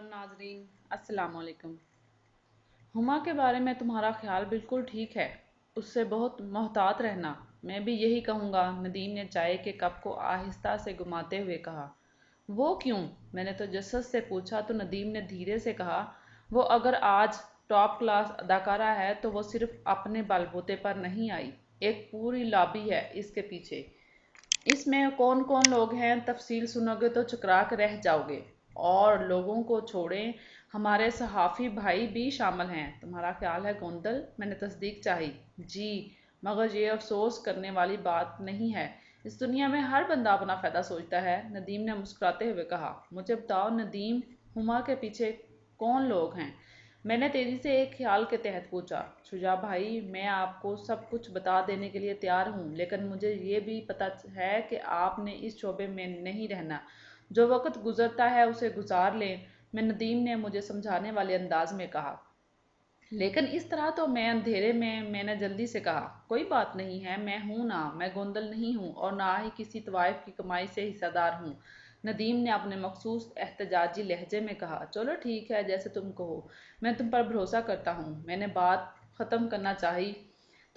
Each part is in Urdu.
محترم ناظرین، السلام علیکم۔ ہما کے بارے میں تمہارا خیال بالکل ٹھیک ہے، اس سے بہت محتاط رہنا۔ میں بھی یہی کہوں گا، ندیم نے چائے کے کپ کو آہستہ سے گھماتے ہوئے کہا۔ وہ کیوں؟ میں نے تجسس سے پوچھا تو ندیم نے دھیرے سے کہا، وہ اگر آج ٹاپ کلاس اداکارہ ہے تو وہ صرف اپنے بل بوتے پر نہیں آئی، ایک پوری لابی ہے اس کے پیچھے۔ اس میں کون کون لوگ ہیں تفصیل سنو گے تو چکرا کے رہ جاؤ گے۔ اور لوگوں کو چھوڑیں، ہمارے صحافی بھائی بھی شامل ہیں۔ تمہارا خیال ہے گوندل؟ میں نے تصدیق چاہی۔ جی، مگر یہ افسوس کرنے والی بات نہیں ہے، اس دنیا میں ہر بندہ اپنا فائدہ سوچتا ہے، ندیم نے مسکراتے ہوئے کہا۔ مجھے بتاؤ ندیم، ہما کے پیچھے کون لوگ ہیں؟ میں نے تیزی سے ایک خیال کے تحت پوچھا۔ شجاع بھائی، میں آپ کو سب کچھ بتا دینے کے لیے تیار ہوں، لیکن مجھے یہ بھی پتہ ہے کہ آپ نے اس شعبے میں نہیں رہنا، جو وقت گزرتا ہے اسے گزار لیں، میں ندیم نے مجھے سمجھانے والے انداز میں کہا۔ لیکن اس طرح تو میں اندھیرے میں نے جلدی سے کہا، کوئی بات نہیں ہے، میں ہوں نا، میں گوندل نہیں ہوں اور نہ ہی کسی طوائف کی کمائی سے حصہ دار ہوں۔ ندیم نے اپنے مخصوص احتجاجی لہجے میں کہا، چلو ٹھیک ہے، جیسے تم کہو، میں تم پر بھروسہ کرتا ہوں۔ میں نے بات ختم کرنا چاہی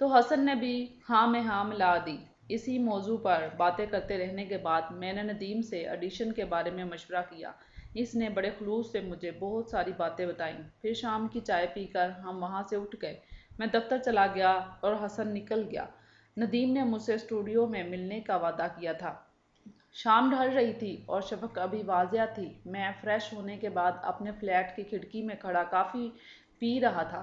تو حسن نے بھی ہاں میں ہاں ملا دی۔ اسی موضوع پر باتیں کرتے رہنے کے بعد میں نے ندیم سے آڈیشن کے بارے میں مشورہ کیا۔ اس نے بڑے خلوص سے مجھے بہت ساری باتیں بتائیں۔ پھر شام کی چائے پی کر ہم وہاں سے اٹھ گئے، میں دفتر چلا گیا اور حسن نکل گیا۔ ندیم نے مجھ سے اسٹوڈیو میں ملنے کا وعدہ کیا تھا۔ شام ڈھل رہی تھی اور شفق ابھی واضح تھی۔ میں فریش ہونے کے بعد اپنے فلیٹ کی کھڑکی میں کھڑا کافی پی رہا تھا۔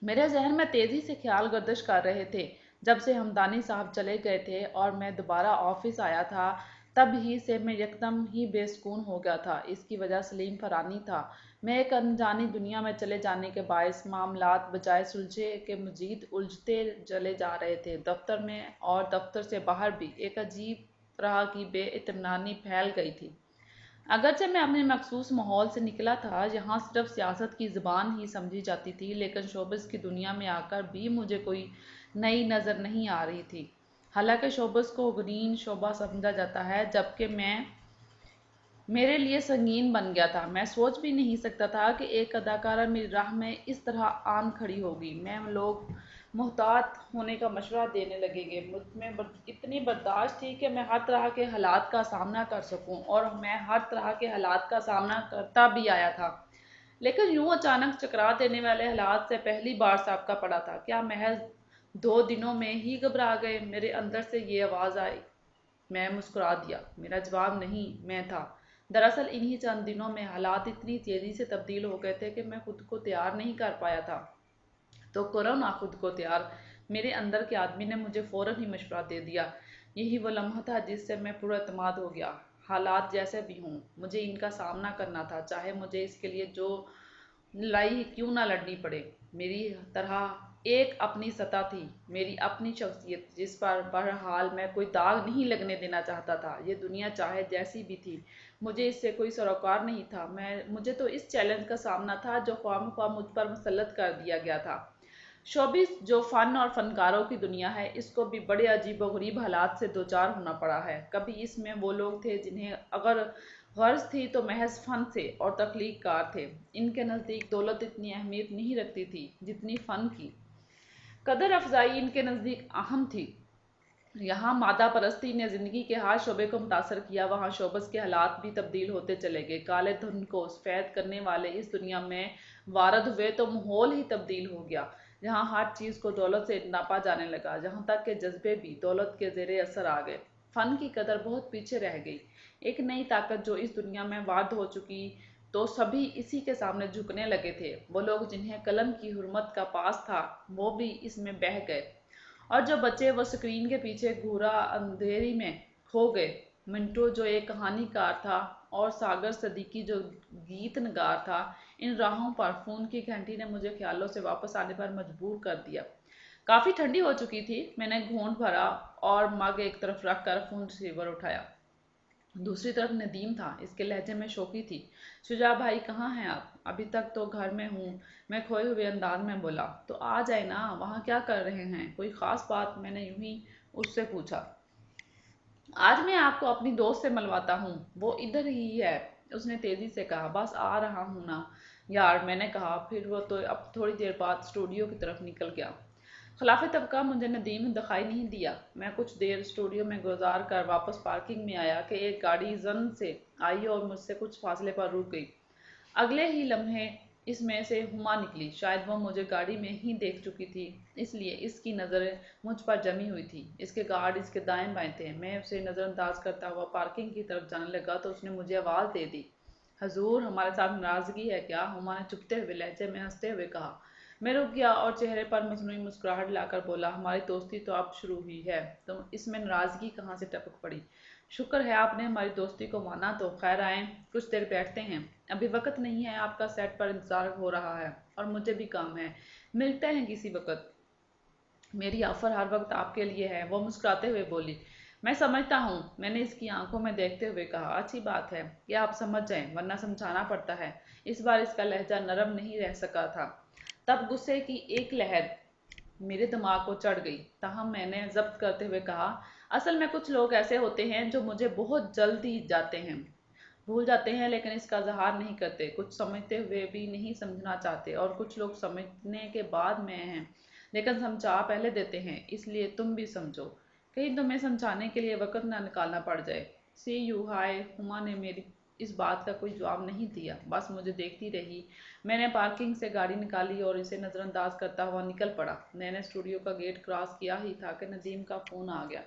میرے ذہن میں تیزی سے خیال گردش کر رہے تھے۔ جب سے ہمدانی صاحب چلے گئے تھے اور میں دوبارہ آفس آیا تھا، تب ہی سے میں یکدم ہی بے سکون ہو گیا تھا۔ اس کی وجہ سلیم فرانی تھا۔ میں ایک انجانی دنیا میں چلے جانے کے باعث معاملات بجائے سلجھے کے مزید الجھتے چلے جا رہے تھے۔ دفتر میں اور دفتر سے باہر بھی ایک عجیب طرح کی بے اطمینانی پھیل گئی تھی۔ اگرچہ میں اپنے مخصوص ماحول سے نکلا تھا، جہاں صرف سیاست کی زبان ہی سمجھی جاتی تھی، لیکن شوبز کی دنیا میں آ کر بھی مجھے کوئی نئی نظر نہیں آ رہی تھی۔ حالانکہ شوبز کو گرین شعبہ سمجھا جاتا ہے، جبکہ میرے لیے سنگین بن گیا تھا۔ میں سوچ بھی نہیں سکتا تھا کہ ایک اداکارہ میری راہ میں اس طرح آن کھڑی ہوگی۔ میں لوگ محتاط ہونے کا مشورہ دینے لگے گے، مجھ میں اتنی برداشت تھی کہ میں ہر طرح کے حالات کا سامنا کر سکوں، اور میں ہر طرح کے حالات کا سامنا کرتا بھی آیا تھا۔ لیکن یوں اچانک چکرا دینے والے حالات سے پہلی بار سابقہ پڑا تھا۔ کیا محض 2 دنوں میں ہی گھبرا گئے؟ میرے اندر سے یہ آواز آئی۔ میں مسکرا دیا۔ میرا جواب نہیں، میں تھا۔ دراصل انہی چند دنوں میں حالات اتنی تیزی سے تبدیل ہو گئے تھے کہ میں خود کو تیار نہیں کر پایا تھا۔ تو کرو نا خود کو تیار، میرے اندر کے آدمی نے مجھے فوراً ہی مشورہ دے دیا۔ یہی وہ لمحہ تھا جس سے میں پر اعتماد ہو گیا۔ حالات جیسے بھی ہوں، مجھے ان کا سامنا کرنا تھا، چاہے مجھے اس کے لیے جو لڑائی کیوں نہ لڑنی پڑے۔ میری طرح ایک اپنی سطح تھی، میری اپنی شخصیت، جس پر بہرحال میں کوئی داغ نہیں لگنے دینا چاہتا تھا۔ یہ دنیا چاہے جیسی بھی تھی، مجھے اس سے کوئی سروکار نہیں تھا۔ مجھے تو اس چیلنج کا سامنا تھا جو خواہ مخواہ مجھ پر مسلط کر دیا گیا تھا۔ شوبز جو فن اور فنکاروں کی دنیا ہے، اس کو بھی بڑے عجیب و غریب حالات سے دوچار ہونا پڑا ہے۔ کبھی اس میں وہ لوگ تھے جنہیں اگر غرض تھی تو محض فن سے اور تخلیق کار تھے۔ ان کے نزدیک دولت اتنی اہمیت نہیں رکھتی تھی جتنی فن کی قدر افزائی ان کے نزدیک اہم تھی۔ یہاں مادہ پرستی نے زندگی کے ہر شعبے کو متاثر کیا، وہاں شوبز کے حالات بھی تبدیل ہوتے چلے گئے۔ کالے دھن کو سفید کرنے والے اس دنیا میں وارد ہوئے تو ماحول ہی تبدیل ہو گیا۔ جہاں ہر چیز کو دولت سے ناپا جانے لگا، جہاں تک کہ جذبے بھی دولت کے زیر اثر آ گئے، فن کی قدر بہت پیچھے رہ گئی۔ ایک نئی طاقت جو اس دنیا میں وارد ہو چکی، تو سبھی اسی کے سامنے جھکنے لگے تھے۔ وہ لوگ جنہیں قلم کی حرمت کا پاس تھا، وہ بھی اس میں بہہ گئے، اور جو بچے وہ سکرین کے پیچھے گھورا اندھیری میں کھو گئے۔ منٹو جو ایک کہانی کار تھا اور ساگر صدیقی جو گیت نگار تھا، ان راہوں پر فون کی گھنٹی نے مجھے خیالوں سے واپس آنے پر مجبور کر دیا۔ کافی ٹھنڈی ہو چکی تھی۔ میں نے گھونٹ بھرا اور مگ ایک طرف رکھ کر فون ریسیور اٹھایا۔ دوسری طرف ندیم تھا، اس کے لہجے میں شوخی تھی۔ شجاع بھائی کہاں ہیں آپ؟ ابھی تک تو گھر میں ہوں، میں کھوئے ہوئے انداز میں بولا۔ تو آ جائے نا، وہاں کیا کر رہے ہیں؟ کوئی خاص بات؟ میں نے یوں ہی اس سے پوچھا۔ آج میں آپ کو اپنی دوست سے ملواتا ہوں، وہ ادھر ہی ہے، اس نے تیزی سے کہا، بس آ رہا ہوں نا یار، میں نے کہا۔ پھر وہ تو اب تھوڑی دیر بعد اسٹوڈیو کی طرف نکل گیا۔ خلاف طبقہ مجھے ندیم دکھائی نہیں دیا۔ میں کچھ دیر اسٹوڈیو میں گزار کر واپس پارکنگ میں آیا کہ ایک گاڑی زن سے آئی اور مجھ سے کچھ فاصلے پر رک گئی۔ اگلے ہی لمحے اس میں سے ہما نکلی۔ شاید وہ مجھے گاڑی میں ہی دیکھ چکی تھی، اس لیے اس کی نظریں مجھ پر جمی ہوئی تھی۔ اس کے گارڈ اس کے دائیں بائیں تھے۔ میں اسے نظر انداز کرتا ہوا پارکنگ کی طرف جانے لگا تو اس نے مجھے آواز دے دی، حضور ہمارے ساتھ ناراضگی ہے کیا؟ ہما نے چپتے ہوئے لہجے میں ہنستے ہوئے کہا۔ میں رک گیا اور چہرے پر مصنوعی مسکراہٹ لا کر بولا، ہماری دوستی تو اب شروع ہوئی ہے، تم اس میں ناراضگی کہاں سے ٹپک پڑی؟ شکر ہے آپ نے ہماری دوستی کو مانا تو۔ خیر آئیں کچھ دیر بیٹھتے ہیں، ابھی وقت نہیں ہے، آپ کا سیٹ پر انتظار ہو رہا ہے اور مجھے بھی کام ہے، ملتے ہیں کسی وقت۔ میری آفر ہر وقت آپ کے لیے ہے، وہ مسکراتے ہوئے بولی۔ میں سمجھتا ہوں، میں نے اس کی آنکھوں میں دیکھتے ہوئے کہا۔ اچھی بات ہے کہ آپ سمجھ جائیں، ورنہ سمجھانا پڑتا ہے۔ اس بار اس کا لہجہ نرم نہیں رہ سکا تھا۔ تب غصے کی ایک لہر میرے دماغ کو چڑھ گئی، تاہم میں نے ضبط کرتے ہوئے کہا، اصل میں کچھ لوگ ایسے ہوتے ہیں جو مجھے بہت جلد ہی بھول جاتے ہیں لیکن اس کا اظہار نہیں کرتے، کچھ سمجھتے ہوئے بھی نہیں سمجھنا چاہتے، اور کچھ لوگ سمجھنے کے بعد میں ہیں لیکن سمجھا پہلے دیتے ہیں، اس لیے تم بھی سمجھو، کہیں تمہیں سمجھانے کے لیے وقت نہ نکالنا پڑ جائے۔ سی یو ہائے۔ ہما نے میری اس بات کا کوئی جواب نہیں دیا، بس مجھے دیکھتی رہی۔ میں نے پارکنگ سے گاڑی نکالی اور اسے نظر انداز کرتا ہوا نکل پڑا۔ میں نے اسٹوڈیو کا گیٹ کراس کیا ہی تھا کہ ندیم کا فون آ گیا۔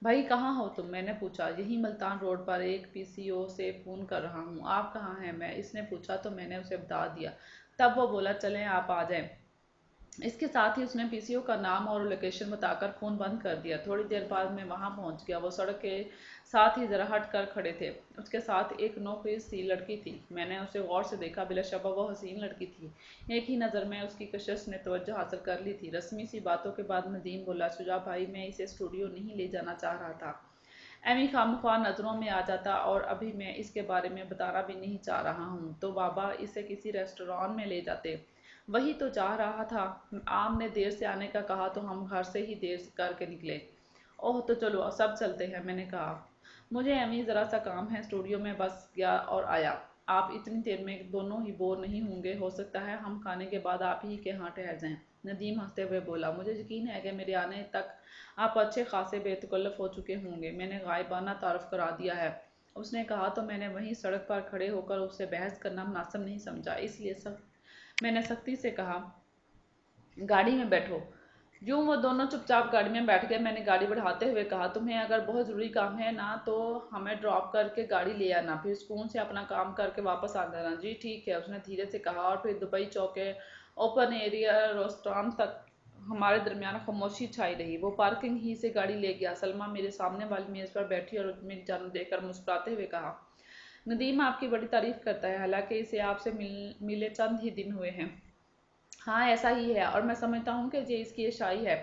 بھائی کہاں ہو تم؟ میں نے پوچھا۔ یہیں ملتان روڈ پر ایک پی سی او سے فون کر رہا ہوں۔ آپ کہاں ہیں؟ اس نے پوچھا تو میں نے اسے بتا دیا۔ تب وہ بولا، چلیں آپ آ جائیں۔ اس کے ساتھ ہی اس نے پی سی او کا نام اور لوکیشن بتا کر فون بند کر دیا۔ تھوڑی دیر بعد میں وہاں پہنچ گیا۔ وہ سڑک کے ساتھ ہی ذرا ہٹ کر کھڑے تھے۔ اس کے ساتھ ایک نوخیز سی لڑکی تھی۔ میں نے اسے غور سے دیکھا، بلا شبہ وہ حسین لڑکی تھی۔ ایک ہی نظر میں اس کی کشش نے توجہ حاصل کر لی تھی۔ رسمی سی باتوں کے بعد ندیم بولا، شجاع بھائی میں اسے اسٹوڈیو نہیں لے جانا چاہ رہا تھا، ایویں خواہ نظروں میں آ جاتا، اور ابھی میں اس کے بارے میں بتانا بھی نہیں چاہ رہا ہوں تو بابا اسے کسی ریسٹوران میں لے جاتے، وہی تو چاہ رہا تھا۔ عام نے دیر سے آنے کا کہا تو ہم گھر سے ہی دیر کر کے نکلے۔ اوہ تو چلو سب چلتے ہیں، میں نے کہا۔ مجھے ایویں ذرا سا کام ہے، اسٹوڈیو میں بس گیا اور آیا۔ آپ اتنی دیر میں دونوں ہی بور نہیں ہوں گے؟ ہو سکتا ہے ہم کھانے کے بعد آپ ہی کے ہاں ٹھہر جائیں۔ ندیم ہنستے ہوئے بولا، مجھے یقین ہے کہ میرے آنے تک آپ اچھے خاصے بے تکلف ہو چکے ہوں گے، میں نے غائبانہ تعارف کرا دیا ہے۔ اس نے کہا تو میں نے وہیں سڑک پر کھڑے ہو کر اس سے بحث کرنا مناسب نہیں سمجھا، اس لیے میں نے سختی سے کہا، گاڑی میں بیٹھو۔ یوں وہ دونوں چپ چاپ گاڑی میں بیٹھ گئے۔ میں نے گاڑی بڑھاتے ہوئے کہا، تمہیں اگر بہت ضروری کام ہے نا تو ہمیں ڈراپ کر کے گاڑی لے آنا، پھر سکون سے اپنا کام کر کے واپس آ جانا۔ جی ٹھیک ہے، اس نے دھیرے سے کہا، اور پھر دبئی چوک کے اوپن ایئر ریسٹوران تک ہمارے درمیان خاموشی چھائی رہی۔ وہ پارکنگ ہی سے گاڑی لے گیا۔ سلمیٰ میرے سامنے والی میز پر بیٹھی اور میری جانب دیکھ کر مسکراتے ہوئے کہا، ندیم آپ کی بڑی تعریف کرتا ہے، حالانکہ اسے آپ سے ملے چند ہی دن ہوئے ہیں۔ ہاں ایسا ہی ہے، اور میں سمجھتا ہوں کہ یہ اس کی اچھائی ہے،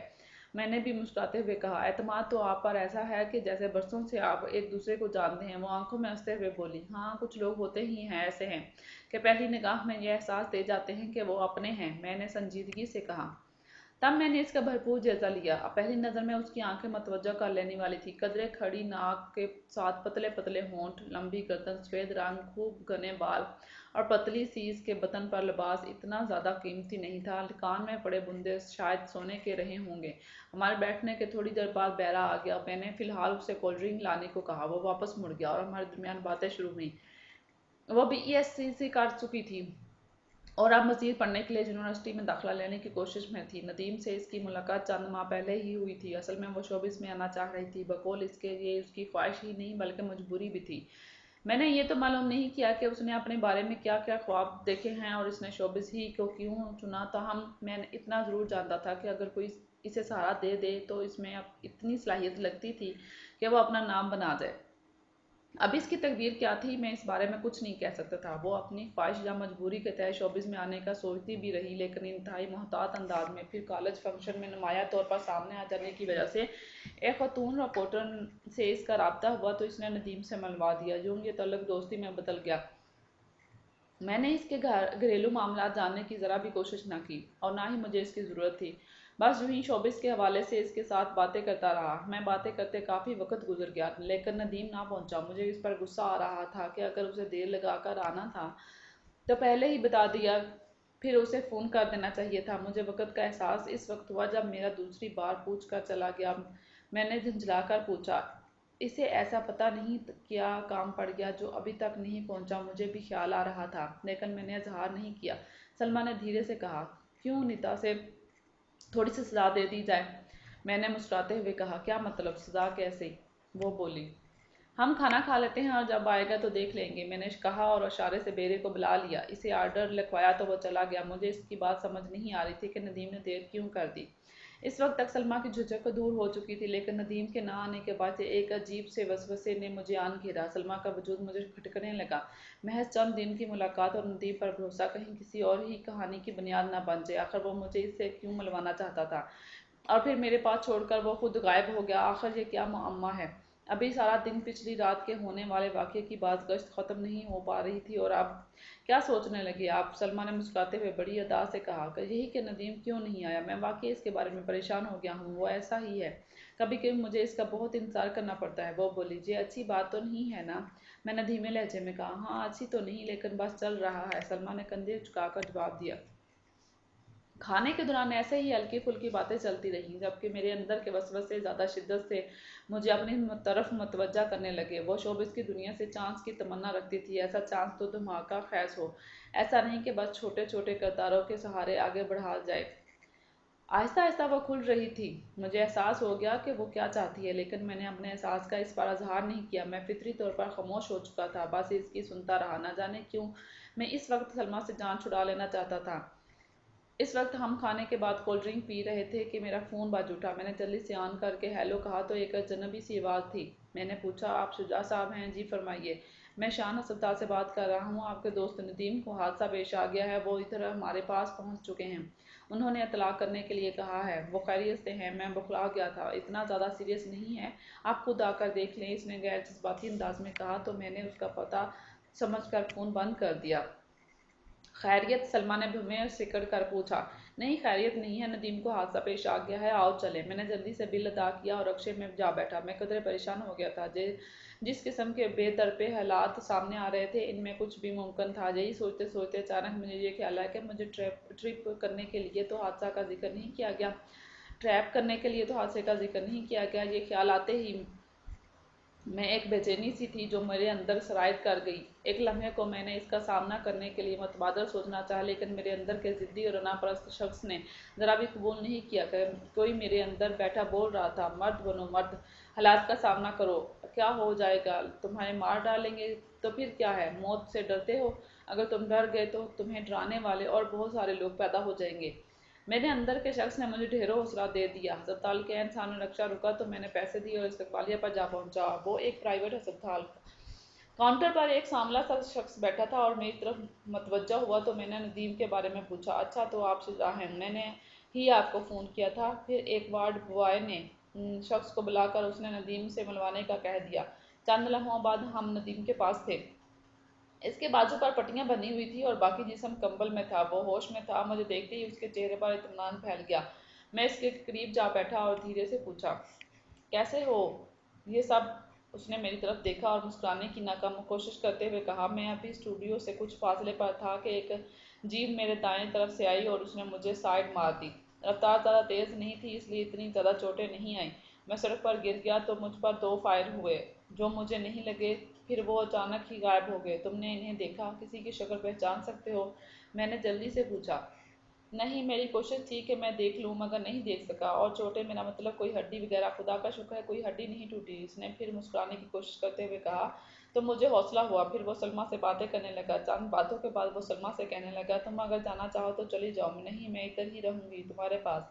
میں نے بھی مسکراتے ہوئے کہا۔ اعتماد تو آپ پر ایسا ہے کہ جیسے برسوں سے آپ ایک دوسرے کو جانتے ہیں۔ وہ آنکھوں میں ہنستے ہوئے بولی، ہاں کچھ لوگ ہوتے ہی ہیں ایسے ہیں کہ پہلی نگاہ میں یہ احساس دے جاتے ہیں کہ وہ اپنے ہیں، میں نے سنجیدگی سے کہا۔ تب میں نے اس کا بھرپور جائزہ لیا۔ پہلی نظر میں اس کی آنکھیں متوجہ کر لینے والی تھی، قدرے کھڑی ناک کے ساتھ پتلے پتلے ہونٹ، لمبی گردن، سفید رنگ، خوب گھنے بال، اور پتلی سی اس کے بدن پر لباس اتنا زیادہ قیمتی نہیں تھا، کان میں پڑے بندے شاید سونے کے رہے ہوں گے۔ ہمارے بیٹھنے کے تھوڑی دیر بعد بیرا آ گیا۔ میں نے فی الحال اسے کولڈ ڈرنک لانے کو کہا۔ وہ واپس مڑ گیا اور ہمارے درمیان باتیں شروع ہوئیں۔ وہ بھی ای ایس سی کر چکی تھی اور اب مزید پڑھنے کے لیے یونیورسٹی میں داخلہ لینے کی کوشش میں تھی۔ ندیم سے اس کی ملاقات چند ماہ پہلے ہی ہوئی تھی۔ اصل میں وہ شوبز میں آنا چاہ رہی تھی، بقول اس کے یہ اس کی خواہش ہی نہیں بلکہ مجبوری بھی تھی۔ میں نے یہ تو معلوم نہیں کیا کہ اس نے اپنے بارے میں کیا کیا خواب دیکھے ہیں اور اس نے شوبز ہی کو کیوں چنا، تاہم میں اتنا ضرور جانتا تھا کہ اگر کوئی اسے سہارا دے دے تو اس میں اتنی صلاحیت لگتی تھی کہ وہ اپنا نام بنا جائے۔ اب اس کی تقدیر کیا تھی میں اس بارے میں کچھ نہیں کہہ سکتا تھا۔ وہ اپنی خواہش یا مجبوری کے تحت شوبز میں آنے کا سوچتی بھی رہی، لیکن انتہائی محتاط انداز میں۔ پھر کالج فنکشن میں نمایاں طور پر سامنے آ جانے کی وجہ سے ایک خاتون رپورٹر سے اس کا رابطہ ہوا تو اس نے ندیم سے ملوا دیا۔ یوں یہ تعلق دوستی میں بدل گیا۔ میں نے اس کے گھریلو معاملات جاننے کی ذرا بھی کوشش نہ کی اور نہ ہی مجھے اس کی ضرورت تھی۔ بس یوں ہی شوبز کے حوالے سے اس کے ساتھ باتیں کرتا رہا۔ میں باتیں کرتے کافی وقت گزر گیا لیکن ندیم نہ پہنچا۔ مجھے اس پر غصہ آ رہا تھا کہ اگر اسے دیر لگا کر آنا تھا تو پہلے ہی بتا دیا، پھر اسے فون کر دینا چاہیے تھا۔ مجھے وقت کا احساس اس وقت ہوا جب میرا دوسری بار پوچھ کر چلا گیا۔ میں نے جھنجھلا کر پوچھا، اسے ایسا پتہ نہیں کیا کام پڑ گیا جو ابھی تک نہیں پہنچا؟ مجھے بھی خیال آ رہا تھا لیکن میں نے اظہار نہیں کیا۔ سلمیٰ نے دھیرے سے کہا، کیوں نیتا سے تھوڑی سی سزا دے دی جائے؟ میں نے مسکراتے ہوئے کہا، کیا مطلب سزا کیسے؟ وہ بولی، ہم کھانا کھا لیتے ہیں اور جب آئے گا تو دیکھ لیں گے، میں نے کہا اور اشارے سے بیرے کو بلا لیا۔ اسے آرڈر لکھوایا تو وہ چلا گیا۔ مجھے اس کی بات سمجھ نہیں آ رہی تھی کہ ندیم نے دیر کیوں کر دی۔ اس وقت تک سلمیٰ کی جھجک دور ہو چکی تھی لیکن ندیم کے نہ آنے کے بعد سے ایک عجیب سے وسوسے نے مجھے آن گھیرا۔ سلمیٰ کا وجود مجھے کھٹکنے لگا۔ محض چند دن کی ملاقات اور ندیم پر بھروسہ کہیں کسی اور ہی کہانی کی بنیاد نہ بن جائے۔ آخر وہ مجھے اس سے کیوں ملوانا چاہتا تھا اور پھر میرے پاس چھوڑ کر وہ خود غائب ہو گیا؟ آخر یہ کیا معمہ ہے؟ ابھی سارا دن پچھلی رات کے ہونے والے واقعے کی باز گشت ختم نہیں ہو پا رہی تھی اور اب کیا سوچنے لگے آپ؟ سلمیٰ نے مسکراتے ہوئے بڑی ادا سے کہا کہ یہی کہ ندیم کیوں نہیں آیا۔ میں واقعی اس کے بارے میں پریشان ہو گیا ہوں۔ وہ ایسا ہی ہے، کبھی کبھی مجھے اس کا بہت انتظار کرنا پڑتا ہے۔ وہ بولی، یہ اچھی بات تو نہیں ہے نا؟ میں نے دھیمے لہجے میں کہا، ہاں اچھی تو نہیں لیکن بس چل رہا ہے۔ سلمیٰ نے کندھے جھکا کر جواب دیا۔ کھانے کے دوران ایسے ہی ہلکی پھلکی باتیں چلتی رہیں جبکہ میرے اندر کے وسوسے زیادہ شدت سے مجھے اپنی طرف متوجہ کرنے لگے۔ وہ شوبز کی دنیا سے چانس کی تمنا رکھتی تھی، ایسا چانس تو دھماکہ خیز ہو، ایسا نہیں کہ بس چھوٹے چھوٹے کرداروں کے سہارے آگے بڑھا جائے۔ آہستہ آہستہ وہ کھل رہی تھی۔ مجھے احساس ہو گیا کہ وہ کیا چاہتی ہے لیکن میں نے اپنے احساس کا اس پر اظہار نہیں کیا۔ میں فطری طور پر خاموش ہو چکا تھا، بس اس کی سنتا رہا۔ نہ جانے کیوں میں اس وقت سلمیٰ سے جان چھڑا لینا چاہتا تھا۔ اس وقت ہم کھانے کے بعد کولڈ ڈرنک پی رہے تھے کہ میرا فون بج اٹھا۔ میں نے جلدی سے آن کر کے ہیلو کہا تو ایک اجنبی سی آواز تھی۔ میں نے پوچھا، آپ شجاع صاحب ہیں؟ جی فرمائیے، میں شان ہسپتال سے بات کر رہا ہوں۔ آپ کے دوست ندیم کو حادثہ پیش آ گیا ہے، وہ ادھر ہمارے پاس پہنچ چکے ہیں، انہوں نے اطلاع کرنے کے لیے کہا ہے۔ وہ خیریت سے ہیں؟ میں بوکھلا گیا تھا۔ اتنا زیادہ سیریس نہیں ہے، آپ خود آ کر دیکھ لیں، اس نے غیر جذباتی انداز میں کہا تو میں نے اس کا پتہ سمجھ کر فون بند کر دیا۔ خیریت؟ سلمیٰ نے بھویں سکڑ کر پوچھا۔ نہیں خیریت نہیں ہے، ندیم کو حادثہ پیش آ گیا ہے، آؤ چلیں۔ میں نے جلدی سے بل ادا کیا اور رکشے میں جا بیٹھا۔ میں قدرے پریشان ہو گیا تھا۔ جس قسم کے بے درپے حالات سامنے آ رہے تھے ان میں کچھ بھی ممکن تھا۔ یہی سوچتے سوچتے اچانک مجھے یہ خیال آیا کہ مجھے ٹرپ کرنے کے لیے تو حادثہ کا ذکر نہیں کیا گیا، ٹریپ کرنے کے لیے تو حادثے کا ذکر نہیں کیا گیا۔ یہ خیال آتے ہی میں ایک بے چینی سی تھی جو میرے اندر سرایت کر گئی۔ ایک لمحے کو میں نے اس کا سامنا کرنے کے لیے متبادل سوچنا چاہا لیکن میرے اندر کے ضدی اور انا پرست شخص نے ذرا بھی قبول نہیں کیا کہ کوئی میرے اندر بیٹھا بول رہا تھا، مرد بنو مرد، حالات کا سامنا کرو، کیا ہو جائے گا؟ تمہیں مار ڈالیں گے تو پھر کیا ہے؟ موت سے ڈرتے ہو؟ اگر تم ڈر گئے تو تمہیں ڈرانے والے اور بہت سارے لوگ پیدا ہو جائیں گے۔ میرے اندر کے شخص نے مجھے ڈھیروں حوصلہ دے دیا۔ ہسپتال کے عین سامنے رکشہ رکا تو میں نے پیسے دیے اور استقبالیہ پر جا پہنچا۔ وہ ایک پرائیویٹ ہسپتال کاؤنٹر پر ایک سانولا سا شخص بیٹھا تھا اور میری طرف متوجہ ہوا تو میں نے ندیم کے بارے میں پوچھا۔ اچھا تو آپ شجاع ہیں، میں نے ہی آپ کو فون کیا تھا۔ پھر ایک وارڈ بوائے نے شخص کو بلا کر اس نے ندیم سے ملوانے کا کہہ دیا۔ چند لمحوں بعد ہم ندیم کے پاس تھے۔ اس کے بازو پر پٹیاں بندھی ہوئی تھی اور باقی جسم کمبل میں تھا۔ وہ ہوش میں تھا۔ مجھے دیکھتے ہی اس کے چہرے پر اطمینان پھیل گیا۔ میں اس کے قریب جا بیٹھا اور دھیرے سے پوچھا، کیسے ہو یہ سب؟ اس نے میری طرف دیکھا اور مسکرانے کی ناکام کوشش کرتے ہوئے کہا، میں ابھی اسٹوڈیو سے کچھ فاصلے پر تھا کہ ایک جیپ میرے دائیں طرف سے آئی اور اس نے مجھے سائیڈ مار دی۔ رفتار زیادہ تیز نہیں تھی اس لیے اتنی زیادہ چوٹیں نہیں آئیں۔ میں سڑک پر گر گیا تو مجھ پر 2 فائر ہوئے جو مجھے نہیں لگے، پھر وہ اچانک ہی غائب ہو گئے۔ تم نے انہیں دیکھا؟ کسی کی شکل پہچان سکتے ہو؟ میں نے جلدی سے پوچھا۔ نہیں، میری کوشش تھی کہ میں دیکھ لوں مگر نہیں دیکھ سکا۔ اور چوٹیں میرا مطلب کوئی ہڈی وغیرہ؟ خدا کا شکر ہے کوئی ہڈی نہیں ٹوٹی۔ اس نے پھر مسکرانے کی کوشش کرتے ہوئے کہا تو مجھے حوصلہ ہوا۔ پھر وہ سلمیٰ سے باتیں کرنے لگا۔ چند باتوں کے بعد وہ سلمیٰ سے کہنے لگا، تم اگر جانا چاہو تو چلی جاؤ۔ نہیں میں ادھر ہی رہوں گی تمہارے پاس۔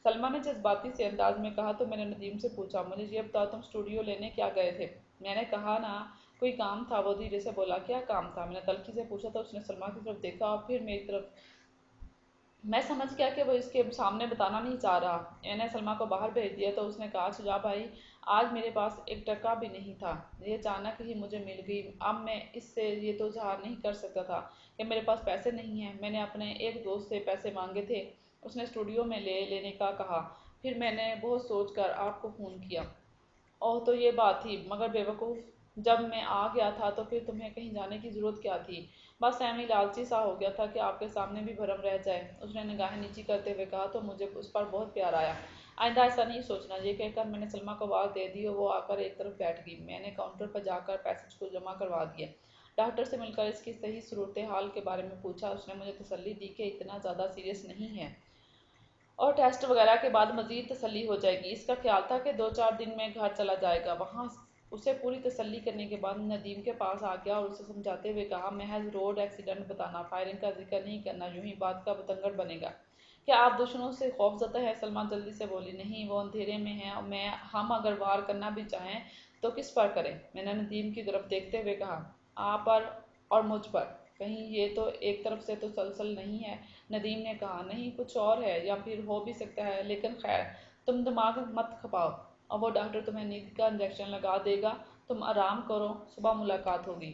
سلمیٰ نے جذباتی سے انداز میں کہا تو میں نے ندیم سے پوچھا، مجھے یہ بتاؤ تم اسٹوڈیو لینے کیا گئے تھے؟ میں نے کہا نا کوئی کام تھا۔ وہ دھیرے سے بولا، کیا کام تھا؟ میں نے تلخی سے پوچھا تو اس نے سلمیٰ کی طرف دیکھا اور پھر میری طرف۔ میں سمجھ گیا کہ وہ اس کے سامنے بتانا نہیں چاہ رہا۔ میں نے سلمیٰ کو باہر بھیج دیا تو اس نے کہا، شجاع بھائی آج میرے پاس ایک ٹکا بھی نہیں تھا، یہ اچانک ہی مجھے مل گئی۔ اب میں اس سے یہ تو اظہار نہیں کر سکتا تھا کہ میرے پاس پیسے نہیں ہیں۔ میں نے اپنے ایک دوست سے پیسے مانگے تھے، اس نے اسٹوڈیو میں لے لینے کا کہا۔ پھر میں نے بہت سوچ کر آپ کو فون کیا۔ اوہ تو یہ بات تھی، مگر بیوقوف، جب میں آ گیا تھا تو پھر تمہیں کہیں جانے کی ضرورت کیا تھی؟ بس ایویں لالچی سا ہو گیا تھا کہ آپ کے سامنے بھی بھرم رہ جائے۔ اس نے نگاہیں نیچی کرتے ہوئے کہا تو مجھے اس پر بہت پیار آیا۔ آئندہ ایسا نہیں سوچنا۔ یہ کہہ کر میں نے سلمیٰ کو آواز دے دی اور وہ آ کر ایک طرف بیٹھ گئی۔ میں نے کاؤنٹر پر جا کر پیسج کو جمع کروا دیا۔ ڈاکٹر سے مل کر اس کی صحیح صورتحال کے بارے میں پوچھا۔ اس نے مجھے تسلی دی کہ اتنا زیادہ سیریس نہیں ہے اور ٹیسٹ وغیرہ کے بعد مزید تسلی ہو جائے گی۔ اس کا خیال تھا کہ 2-4 دن میں گھر چلا جائے گا۔ وہاں اسے پوری تسلی کرنے کے بعد ندیم کے پاس آ گیا اور اسے سمجھاتے ہوئے کہا، محض روڈ ایکسیڈنٹ بتانا، فائرنگ کا ذکر نہیں کرنا، یوں ہی بات کا بتنگڑ بنے گا۔ کیا آپ دشمنوں سے خوف زدہ ہیں؟ سلمیٰ جلدی سے بولی، نہیں، وہ اندھیرے میں ہیں اور ہم اگر وار کرنا بھی چاہیں تو کس پر کریں؟ میں نے ندیم کی طرف دیکھتے ہوئے کہا، آپ پر اور مجھ پر۔ کہیں یہ تو ایک طرف سے تو سلسل نہیں ہے؟ ندیم نے کہا، نہیں، کچھ اور ہے، یا پھر ہو بھی سکتا ہے، لیکن خیر، تم دماغ مت کھپاؤ، اور وہ ڈاکٹر تمہیں نیند کا انجیکشن لگا دے گا، تم آرام کرو، صبح ملاقات ہوگی۔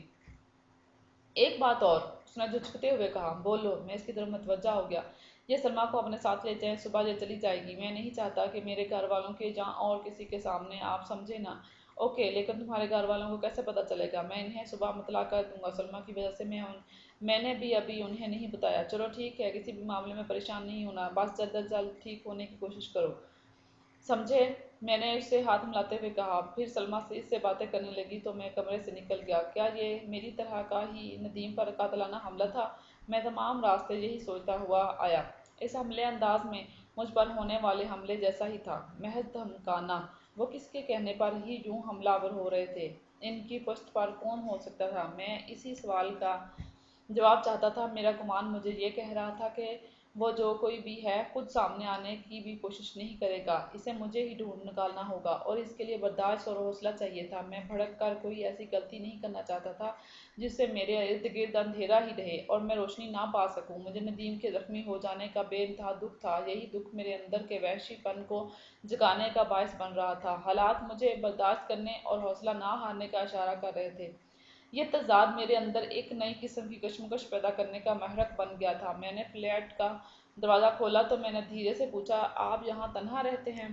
ایک بات اور، اس نے جھجکتے ہوئے کہا۔ بولو۔ میں اس کی طرف متوجہ ہو گیا۔ یہ سلمیٰ کو اپنے ساتھ لے جائیں، صبح یہ چلی جائے گی۔ میں نہیں چاہتا کہ میرے گھر والوں کے یا اور کسی کے سامنے، آپ سمجھے نا؟ اوکے، لیکن تمہارے گھر والوں کو کیسے پتہ چلے گا؟ میں انہیں صبح مطلع کر دوں گا۔ سلمیٰ کی وجہ سے میں نے بھی ابھی انہیں نہیں بتایا۔ چلو ٹھیک ہے، کسی بھی معاملے میں پریشان نہیں ہونا، بس جلد از جلد ٹھیک ہونے کی کوشش کرو، سمجھے؟ میں نے اس سے ہاتھ ملاتے ہوئے کہا۔ پھر سلمیٰ اس سے باتیں کرنے لگی تو میں کمرے سے نکل گیا۔ کیا یہ میری طرح کا ہی ندیم پر قاتلانہ حملہ تھا؟ میں تمام راستے یہی سوچتا ہوا آیا۔ اس حملے انداز میں مجھ پر ہونے والے حملے جیسا ہی تھا، محض دھمکانا۔ وہ کس کے کہنے پر ہی یوں حملہ آور ہو رہے تھے؟ ان کی پشت پر کون ہو سکتا تھا؟ میں اسی سوال کا جواب چاہتا تھا۔ میرا گمان مجھے یہ کہہ رہا تھا کہ وہ جو کوئی بھی ہے، خود سامنے آنے کی بھی کوشش نہیں کرے گا، اسے مجھے ہی ڈھونڈ نکالنا ہوگا، اور اس کے لیے برداشت اور حوصلہ چاہیے تھا۔ میں بھڑک کر کوئی ایسی غلطی نہیں کرنا چاہتا تھا جس سے میرے ارد گرد اندھیرا ہی رہے اور میں روشنی نہ پا سکوں۔ مجھے ندیم کے زخمی ہو جانے کا بے انتہا دکھ تھا۔ یہی دکھ میرے اندر کے وحشی پن کو جگانے کا باعث بن رہا تھا۔ حالات مجھے برداشت کرنے اور حوصلہ نہ ہارنے کا اشارہ کر رہے تھے۔ یہ تضاد میرے اندر ایک نئی قسم کی کشمکش پیدا کرنے کا محرک بن گیا تھا۔ میں نے فلیٹ کا دروازہ کھولا تو میں نے دھیرے سے پوچھا، آپ یہاں تنہا رہتے ہیں؟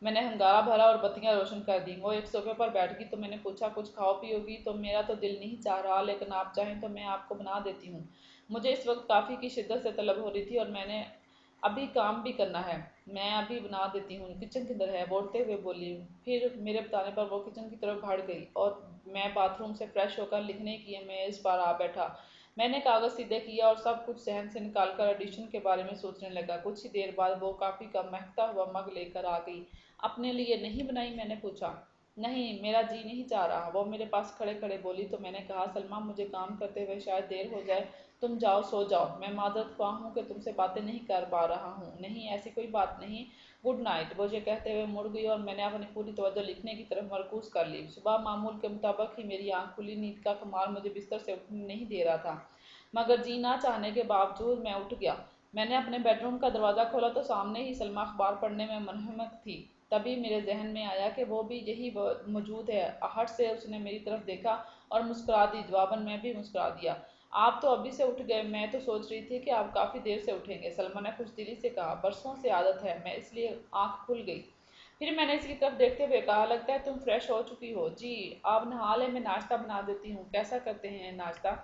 میں نے ہنگارہ بھرا اور بتیاں روشن کر دیں۔ وہ ایک صوفے پر بیٹھ گئی تو میں نے پوچھا، کچھ کھاؤ پیو گی؟ تو میرا تو دل نہیں چاہ رہا، لیکن آپ چاہیں تو میں آپ کو بنا دیتی ہوں۔ مجھے اس وقت کافی کی شدت سے طلب ہو رہی تھی اور میں نے ابھی کام بھی کرنا ہے۔ میں ابھی بنا دیتی ہوں، کچن کدھر ہے؟ بولتے ہوئے بولی۔ پھر میرے بتانے پر وہ کچن کی طرف بڑھ گئی اور میں باتھ روم سے فریش ہو کر لکھنے کی میز پر آ بیٹھا۔ میں نے کاغذ سیدھے کیا اور سب کچھ ذہن سے نکال کر ایڈیشن کے بارے میں سوچنے لگا۔ کچھ ہی دیر بعد وہ کافی کا مہکتا ہوا مگ لے کر آ گئی۔ اپنے لیے نہیں بنائی؟ میں نے پوچھا۔ نہیں، میرا جی نہیں چاہ رہا، وہ میرے پاس کھڑے کھڑے بولی تو میں نے کہا، سلمیٰ، مجھے کام کرتے ہوئے شاید دیر ہو جائے، تم جاؤ، سو جاؤ، میں معذرت خواہ ہوں کہ تم سے باتیں نہیں کر پا رہا ہوں۔ نہیں، ایسی کوئی بات نہیں، گڈ نائٹ۔ وہ یہ کہتے ہوئے مڑ گئی اور میں نے اپنی پوری توجہ لکھنے کی طرف مرکوز کر لی۔ صبح معمول کے مطابق ہی میری آنکھ کھلی۔ نیند کا خمار مجھے بستر سے اٹھنے نہیں دے رہا تھا، مگر جی نہ چاہنے کے باوجود میں اٹھ گیا۔ میں نے اپنے بیڈ روم کا دروازہ کھولا تو سامنے ہی سلمیٰ اخبار پڑھنے میں منہمک تھی۔ تبھی میرے ذہن میں آیا کہ وہ بھی یہی موجود ہے۔ آہٹ سے اس نے میری طرف دیکھا اور مسکرا دی۔ جواباً میں بھی مسکرا دیا۔ آپ تو ابھی سے اٹھ گئے، میں تو سوچ رہی تھی کہ آپ کافی دیر سے اٹھیں گے، سلمیٰ نے خوش دلی سے کہا۔ برسوں سے عادت ہے، میں اس لیے آنکھ کھل گئی۔ پھر میں نے اس کی طرف دیکھتے ہوئے کہا، لگتا ہے تم فریش ہو چکی ہو۔ جی، آپ نہا لیں، میں ناشتہ بنا دیتی ہوں۔ کیسا کرتے ہیں ناشتہ؟